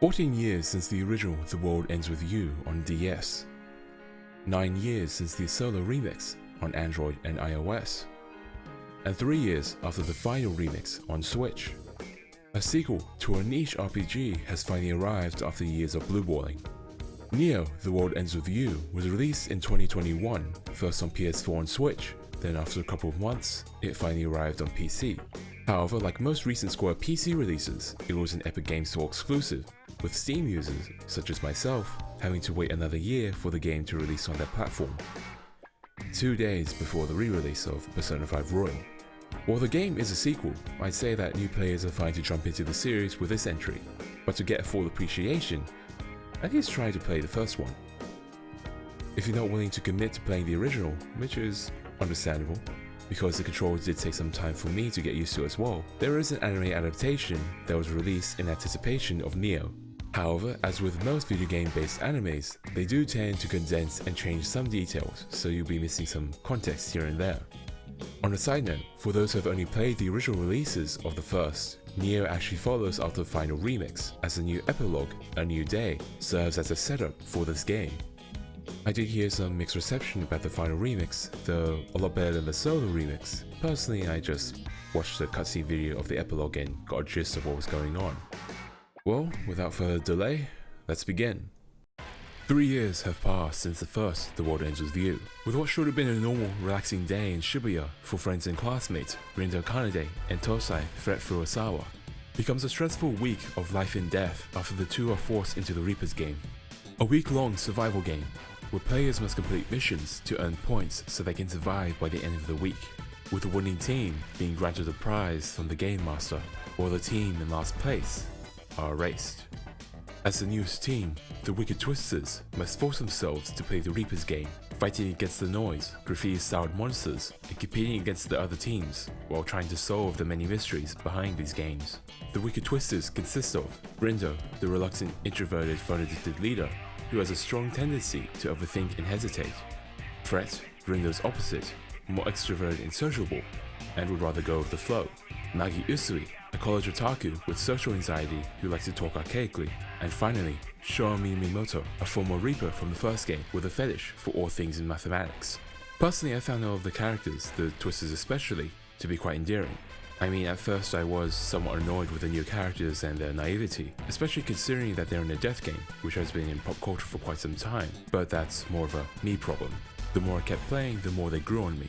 14 years since the original The World Ends With You on DS. 9 years since the solo remix on Android and iOS. And 3 years after the final remix on Switch. A sequel to a niche RPG has finally arrived after years of blueballing. Neo: The World Ends With You was released in 2021, first on PS4 and Switch, then after a couple of months, it finally arrived on PC. However, like most recent Square PC releases, it was an Epic Games Store exclusive, with Steam users, such as myself, having to wait another year for the game to release on their platform. 2 days before the re-release of Persona 5 Royal. While the game is a sequel, I'd say that new players are fine to jump into the series with this entry, but to get a full appreciation, at least try to play the first one. If you're not willing to commit to playing the original, which is understandable, because the controls did take some time for me to get used to as well, there is an anime adaptation that was released in anticipation of Neo. However, as with most video game-based animes, they do tend to condense and change some details, so you'll be missing some context here and there. On a side note, for those who have only played the original releases of the first, Neo actually follows after the final remix, as a new epilogue, A New Day, serves as a setup for this game. I did hear some mixed reception about the final remix, though a lot better than the solo remix. Personally, I just watched the cutscene video of the epilogue and got a gist of what was going on. Well, without further delay, let's begin. 3 years have passed since the first The World Ends With You, with what should have been a normal, relaxing day in Shibuya for friends and classmates Rindo Kanade and Tosai Fred Furusawa, becomes a stressful week of life and death after the two are forced into the Reaper's game. A week-long survival game, where players must complete missions to earn points so they can survive by the end of the week, with the winning team being granted a prize from the Game Master, while the team in last place are erased. As the newest team, the Wicked Twisters must force themselves to play the Reaper's game, fighting against the noise, graffiti-styled monsters, and competing against the other teams, while trying to solve the many mysteries behind these games. The Wicked Twisters consist of Rindo, the reluctant, introverted, phone-addicted leader, who has a strong tendency to overthink and hesitate. Fret, Rindo's opposite, more extroverted and sociable, and would rather go with the flow. Nagi Usui, a college otaku with social anxiety who likes to talk archaically. And finally, Shomi Mimoto, a former Reaper from the first game with a fetish for all things in mathematics. Personally, I found all of the characters, the Twisters especially, to be quite endearing. I mean, at first I was somewhat annoyed with the new characters and their naivety, especially considering that they're in a death game, which has been in pop culture for quite some time, but that's more of a me problem. The more I kept playing, the more they grew on me.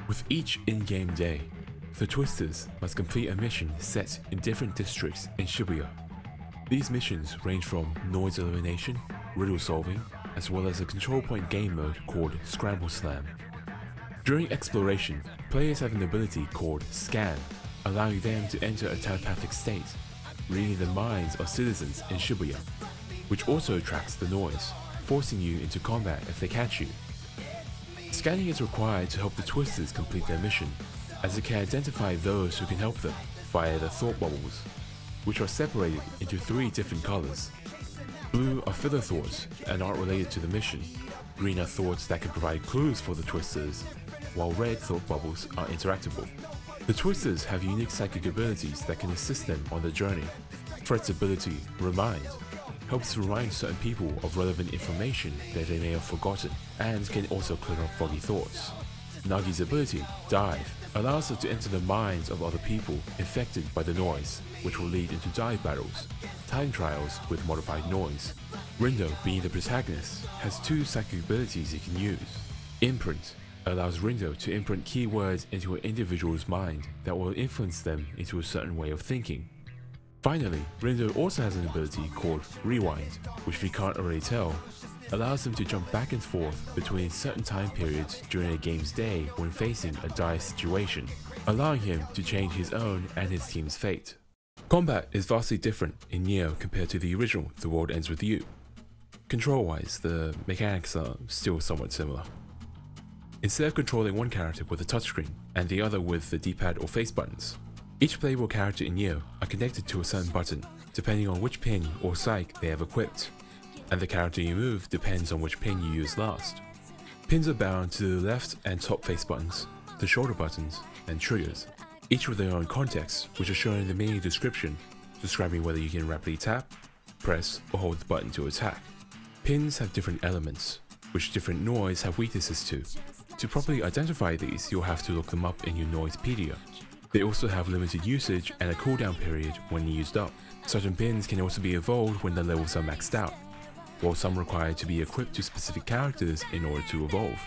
With each in-game day, the Twisters must complete a mission set in different districts in Shibuya. These missions range from noise elimination, riddle solving, as well as a control point game mode called Scramble Slam. During exploration, players have an ability called Scan, allowing them to enter a telepathic state, reading the minds of citizens in Shibuya, which also tracks the noise, forcing you into combat if they catch you. Scanning is required to help the Twisters complete their mission, as it can identify those who can help them via the thought bubbles, which are separated into 3 different colors. Blue are filler thoughts and aren't related to the mission. Green are thoughts that can provide clues for the Twisters, while red thought bubbles are interactable. The Twisters have unique psychic abilities that can assist them on their journey. Fred's ability, Remind, helps remind certain people of relevant information that they may have forgotten, and can also clear up foggy thoughts. Nagi's ability, Dive, allows her to enter the minds of other people infected by the noise, which will lead into dive battles, time trials with modified noise. Rindo, being the protagonist, has 2 psychic abilities he can use. Imprint allows Rindo to imprint keywords into an individual's mind that will influence them into a certain way of thinking. Finally, Rindo also has an ability called Rewind, which if you can't already tell, allows him to jump back and forth between certain time periods during a game's day when facing a dire situation, allowing him to change his own and his team's fate. Combat is vastly different in Neo compared to the original The World Ends With You. Control-wise, the mechanics are still somewhat similar. Instead of controlling one character with a touchscreen and the other with the D-pad or face buttons, each playable character in Neo are connected to a certain button, depending on which pin or psych they have equipped, and the character you move depends on which pin you use last. Pins are bound to the left and top face buttons, the shoulder buttons, and triggers, each with their own context, which are shown in the menu description. describing whether you can rapidly tap, press, or hold the button to attack. Pins have different elements, which different noise have weaknesses to. To properly identify these, you'll have to look them up in your Noisepedia. They also have limited usage and a cooldown period when used up. Certain pins can also be evolved when the levels are maxed out, while some require to be equipped to specific characters in order to evolve.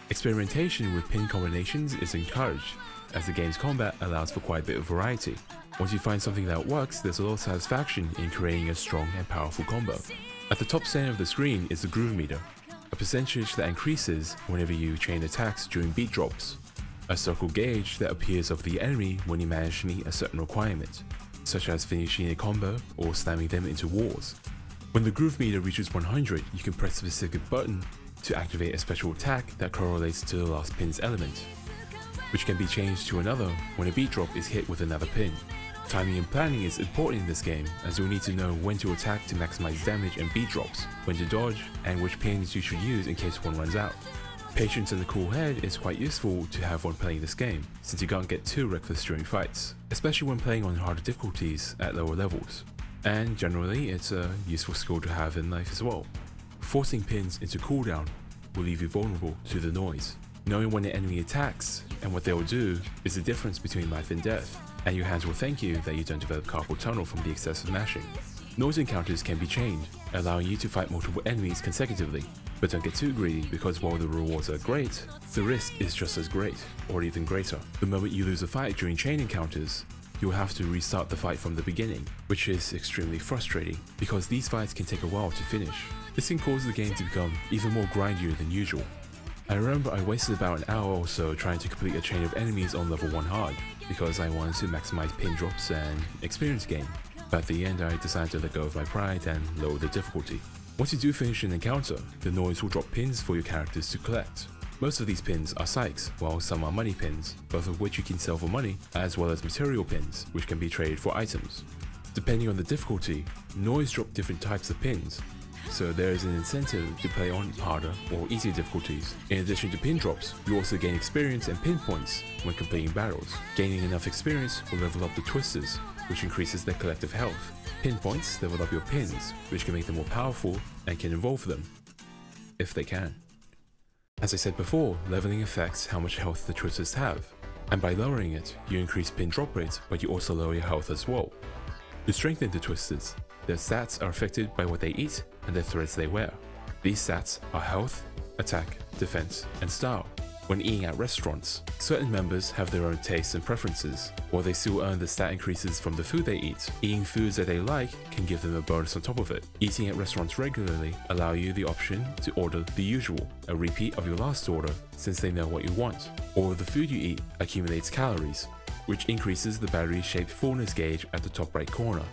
Experimentation with pin combinations is encouraged, as the game's combat allows for quite a bit of variety. Once you find something that works, there's a lot of satisfaction in creating a strong and powerful combo. At the top center of the screen is the groove meter, a percentage that increases whenever you chain attacks during beat drops, a circle gauge that appears over the enemy when you manage to meet a certain requirement, such as finishing a combo or slamming them into walls. When the groove meter reaches 100, you can press a specific button to activate a special attack that correlates to the last pin's element, which can be changed to another when a beat drop is hit with another pin. Timing and planning is important in this game, as you'll need to know when to attack to maximize damage and beat drops, when to dodge, and which pins you should use in case one runs out. Patience and a cool head is quite useful to have when playing this game, since you can't get too reckless during fights, especially when playing on harder difficulties at lower levels. And generally, it's a useful skill to have in life as well. Forcing pins into cooldown will leave you vulnerable to the noise. Knowing when the enemy attacks and what they will do is the difference between life and death, and your hands will thank you that you don't develop carpal tunnel from the excessive mashing. Noise encounters can be chained, allowing you to fight multiple enemies consecutively, but don't get too greedy, because while the rewards are great, the risk is just as great, or even greater. The moment you lose a fight during chain encounters, you'll have to restart the fight from the beginning, which is extremely frustrating, because these fights can take a while to finish. This can cause the game to become even more grindier than usual. I remember I wasted about an hour or so trying to complete a chain of enemies on level 1 hard, because I wanted to maximize pin drops and experience gain. But at the end I decided to let go of my pride and lower the difficulty. Once you do finish an encounter, the noise will drop pins for your characters to collect. Most of these pins are psychs, while some are money pins, both of which you can sell for money, as well as material pins, which can be traded for items. Depending on the difficulty, noise drop different types of pins, so there is an incentive to play on harder or easier difficulties. In addition to pin drops, you also gain experience and pin points when completing battles. Gaining enough experience will level up the twisters, which increases their collective health. Pin points level up your pins, which can make them more powerful and can evolve them, if they can. As I said before, leveling affects how much health the twisters have, and by lowering it, you increase pin drop rates, but you also lower your health as well. To strengthen the twisters, their stats are affected by what they eat and the threads they wear. These stats are health, attack, defense, and style. When eating at restaurants, certain members have their own tastes and preferences. While they still earn the stat increases from the food they eat, eating foods that they like can give them a bonus on top of it. Eating at restaurants regularly allow you the option to order the usual, a repeat of your last order, since they know what you want. Or the food you eat accumulates calories, which increases the battery-shaped fullness gauge at the top right corner.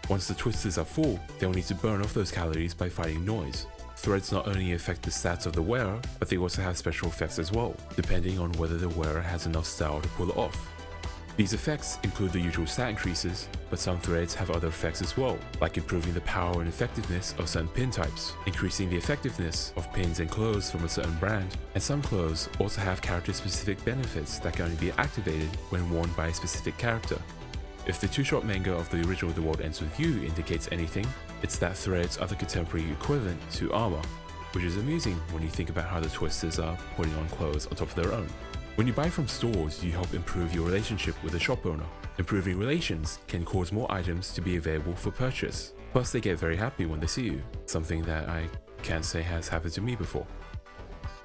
Once the twisters are full, they'll need to burn off those calories by fighting noise. Threads not only affect the stats of the wearer, but they also have special effects as well, depending on whether the wearer has enough style to pull it off. These effects include the usual stat increases, but some threads have other effects as well, like improving the power and effectiveness of certain pin types, increasing the effectiveness of pins and clothes from a certain brand, and some clothes also have character-specific benefits that can only be activated when worn by a specific character. If the two-shot manga of the original The World Ends With You indicates anything, it's that threads are the contemporary equivalent to armor, which is amusing when you think about how the twisters are putting on clothes on top of their own. When you buy from stores, you help improve your relationship with the shop owner. Improving relations can cause more items to be available for purchase. Plus, they get very happy when they see you, something that I can't say has happened to me before.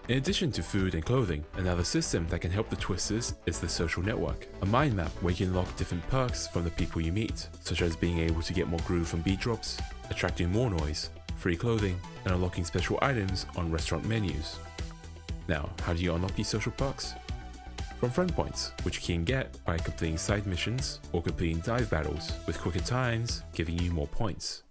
In addition to food and clothing, another system that can help the twisters is the social network, a mind map where you can unlock different perks from the people you meet, such as being able to get more groove from beat drops, attracting more noise, free clothing, and unlocking special items on restaurant menus. Now, how do you unlock these social perks? From friend points, which you can get by completing side missions or completing dive battles, with quicker times giving you more points.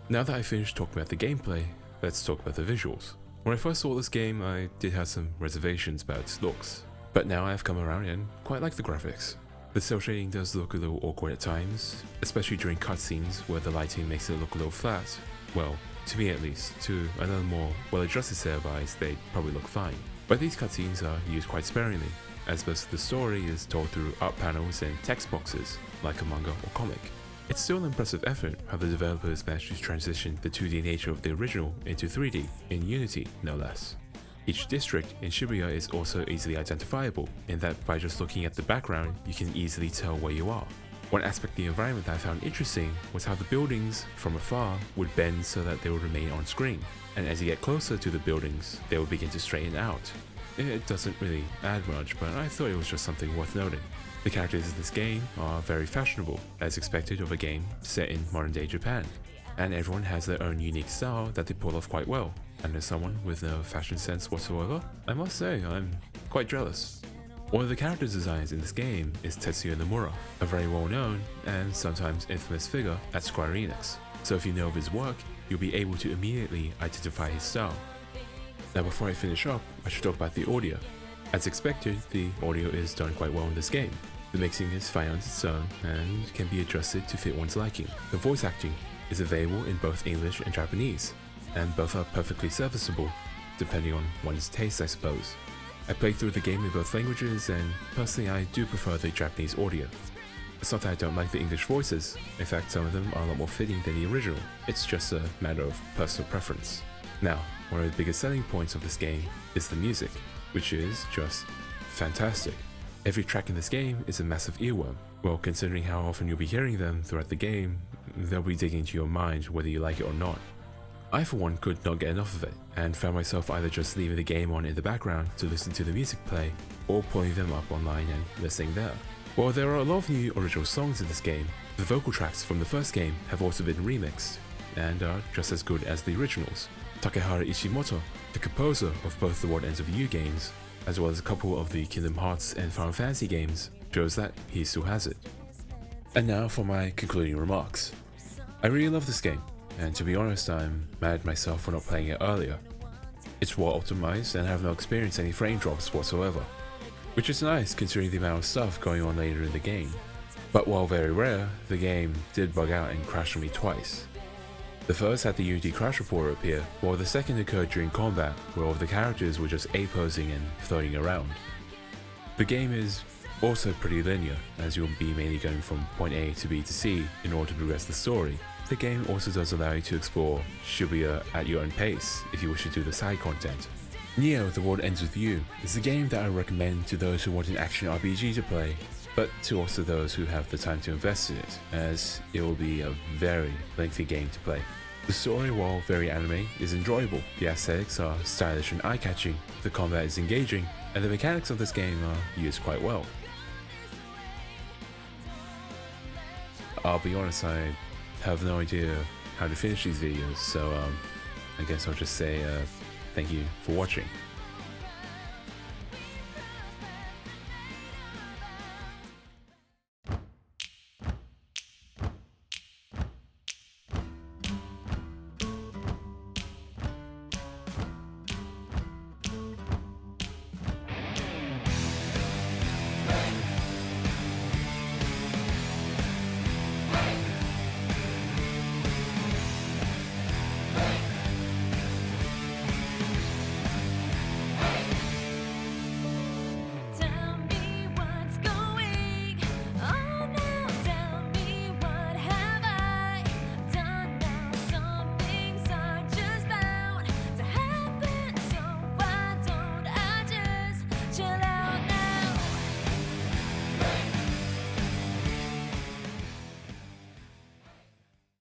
Now that I finished talking about the gameplay, let's talk about the visuals. When I first saw this game, I did have some reservations about its looks, but now I've come around and quite like the graphics. The cel shading does look a little awkward at times, especially during cutscenes where the lighting makes it look a little flat. Well, to me at least. To another more well-adjusted set of eyes, they probably look fine. But these cutscenes are used quite sparingly, as most of the story is told through art panels and text boxes, like a manga or comic. It's still an impressive effort how the developers managed to transition the 2D nature of the original into 3D, in Unity no less. Each district in Shibuya is also easily identifiable, in that by just looking at the background, you can easily tell where you are. One aspect of the environment that I found interesting was how the buildings, from afar, would bend so that they would remain on screen, and as you get closer to the buildings, they would begin to straighten out. It doesn't really add much, but I thought it was just something worth noting. The characters in this game are very fashionable, as expected of a game set in modern-day Japan, and everyone has their own unique style that they pull off quite well. And as someone with no fashion sense whatsoever, I must say I'm quite jealous. One of the character designs in this game is Tetsuya Nomura, a very well-known and sometimes infamous figure at Square Enix. So if you know of his work, you'll be able to immediately identify his style. Now before I finish up, I should talk about the audio. As expected, the audio is done quite well in this game. The mixing is fine on its own and can be adjusted to fit one's liking. The voice acting is available in both English and Japanese, and both are perfectly serviceable, depending on one's taste I suppose. I played through the game in both languages, and personally I do prefer the Japanese audio. It's not that I don't like the English voices, in fact some of them are a lot more fitting than the original, it's just a matter of personal preference. Now, one of the biggest selling points of this game is the music, which is just fantastic. Every track in this game is a massive earworm. Well, considering how often you'll be hearing them throughout the game, they'll be digging into your mind whether you like it or not. I for one could not get enough of it, and found myself either just leaving the game on in the background to listen to the music play, or pulling them up online and listening there. While there are a lot of new original songs in this game, the vocal tracks from the first game have also been remixed, and are just as good as the originals. Takehara Ishimoto, the composer of both the What Ends With You games, as well as a couple of the Kingdom Hearts and Final Fantasy games, shows that he still has it. And now for my concluding remarks. I really love this game, and to be honest, I'm mad at myself for not playing it earlier. It's well optimized and I have not experienced any frame drops whatsoever, which is nice considering the amount of stuff going on later in the game. But while very rare, the game did bug out and crash on me twice. The first had the Unity crash report appear, while the second occurred during combat, where all of the characters were just A-posing and floating around. The game is also pretty linear, as you'll be mainly going from point A to B to C in order to progress the story. The game also does allow you to explore Shibuya at your own pace if you wish to do the side content. Nioh The World Ends With You is a game that I recommend to those who want an action RPG to play, but to also those who have the time to invest in it, as it will be a very lengthy game to play. The story, while very anime, is enjoyable. The aesthetics are stylish and eye-catching, the combat is engaging, and the mechanics of this game are used quite well. I'll be honest, I have no idea how to finish these videos, so I guess I'll just say thank you for watching.